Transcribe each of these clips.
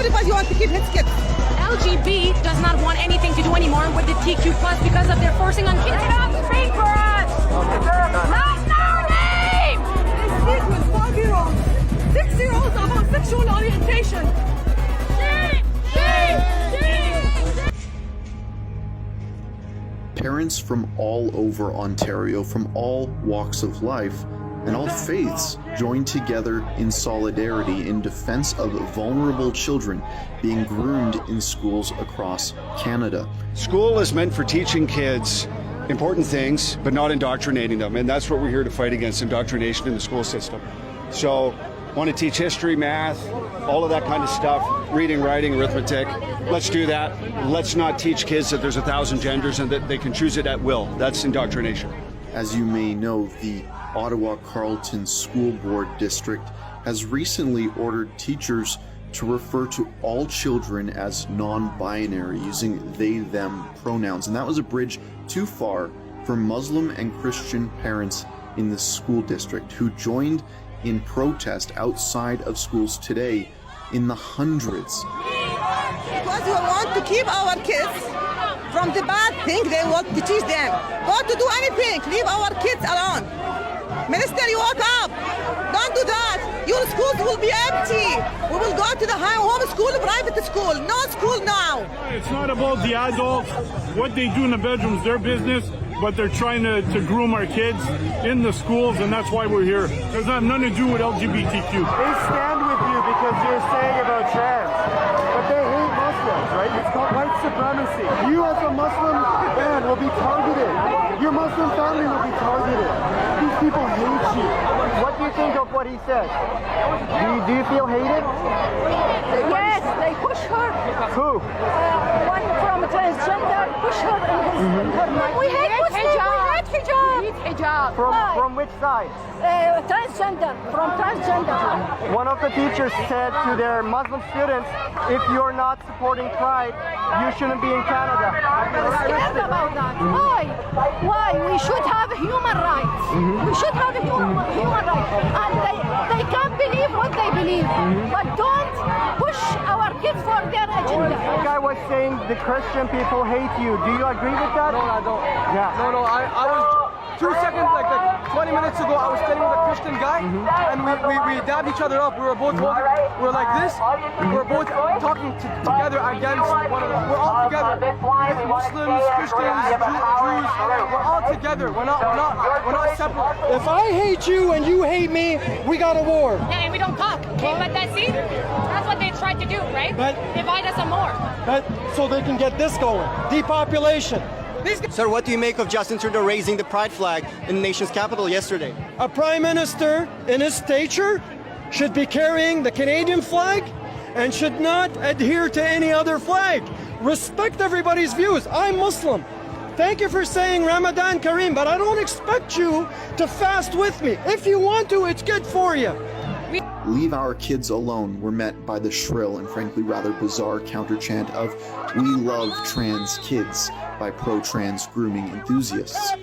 everybody wants to keep his kids. LGB does not want anything to do anymore with the TQ plus because of their forcing on kids. Speak for us! Not our name! They speak with 5-year-olds, 6-year-olds about sexual orientation. Parents from all over Ontario, from all walks of life, and all faiths joined together in solidarity in defense of vulnerable children being groomed in schools across Canada. School is meant for teaching kids important things, but not indoctrinating them, and that's what we're here to fight against, indoctrination in the school system. So, want to teach history, math, all of that kind of stuff, reading, writing, arithmetic. Let's do that. Let's not teach kids that there's 1,000 genders and that they can choose it at will. That's indoctrination. As you may know, the Ottawa-Carleton School Board District has recently ordered teachers to refer to all children as non-binary, using they-them pronouns. And that was a bridge too far for Muslim and Christian parents in the school district who joined in protest outside of schools today in the hundreds. Because we want to keep our kids from the bad thing they want to teach them. Not to do anything, leave our kids alone. Minister, you woke up. Don't do that. Your schools will be empty. We will go to the home school, private school. No school now. It's not about the adults. What they do in the bedroom is their business, but they're trying to groom our kids in the schools, and that's why we're here. It doesn't have nothing to do with LGBTQ. They stand with you because you're saying about trans, but they hate Muslims, right? It's called white supremacy. You as a Muslim man will be targeted. Your Muslim family will be targeted. These people hate you. What do you think of what he said? Do you feel hated? Yes, they push her. Who? One from transgender, push her in her mind. We hate Muslims, we hate hijab. We hate hijab. From which side? Transgender, from transgender. One of the teachers said to their Muslim students, if you're not supporting Pride, you shouldn't be in Canada. I'm scared about that. Why? Why? We should have human rights. We should have human rights. And they can't believe what they believe. But don't push our kids for their agenda. The guy was saying the Christian people hate you. Do you agree with that? No, I don't. Yeah. No, I was 2 seconds, like 20 minutes ago, I was standing with a Christian guy, and we dabbed each other up. We were both holding, we were like this. We were both talking together against one another. We're all together. Muslims, Christians, Jews, we're all together. We're not separate. If I hate you and you hate me, we got a war. Yeah, and we don't talk. Okay, but that's what they tried to do, right? Divide us some more. So they can get this going. Depopulation. Sir, what do you make of Justin Trudeau raising the pride flag in the nation's capital yesterday? A prime minister in his stature should be carrying the Canadian flag and should not adhere to any other flag. Respect everybody's views. I'm Muslim. Thank you for saying Ramadan Kareem, but I don't expect you to fast with me. If you want to, it's good for you. Leave our kids alone were met by the shrill and frankly rather bizarre counter-chant of "We love trans kids" by pro-trans grooming enthusiasts.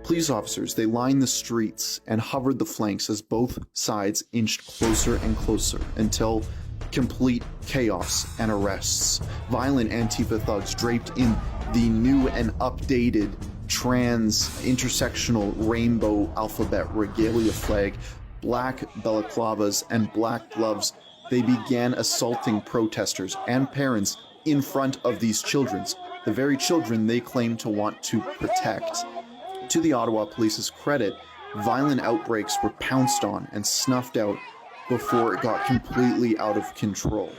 Police officers, they lined the streets and hovered the flanks as both sides inched closer and closer until complete chaos and arrests. Violent Antifa thugs draped in the new and updated trans intersectional rainbow alphabet regalia flag, black balaclavas and black gloves, they began assaulting protesters and parents in front of these children, the very children they claim to want to protect. To the Ottawa Police's credit, violent outbreaks were pounced on and snuffed out before it got completely out of control.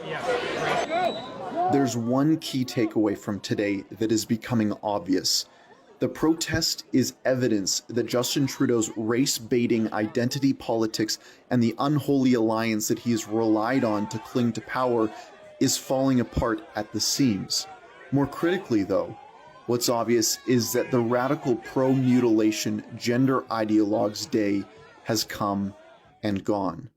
There's one key takeaway from today that is becoming obvious. The protest is evidence that Justin Trudeau's race-baiting identity politics and the unholy alliance that he has relied on to cling to power is falling apart at the seams. More critically, though, what's obvious is that the radical pro-mutilation gender ideologues' day has come and gone.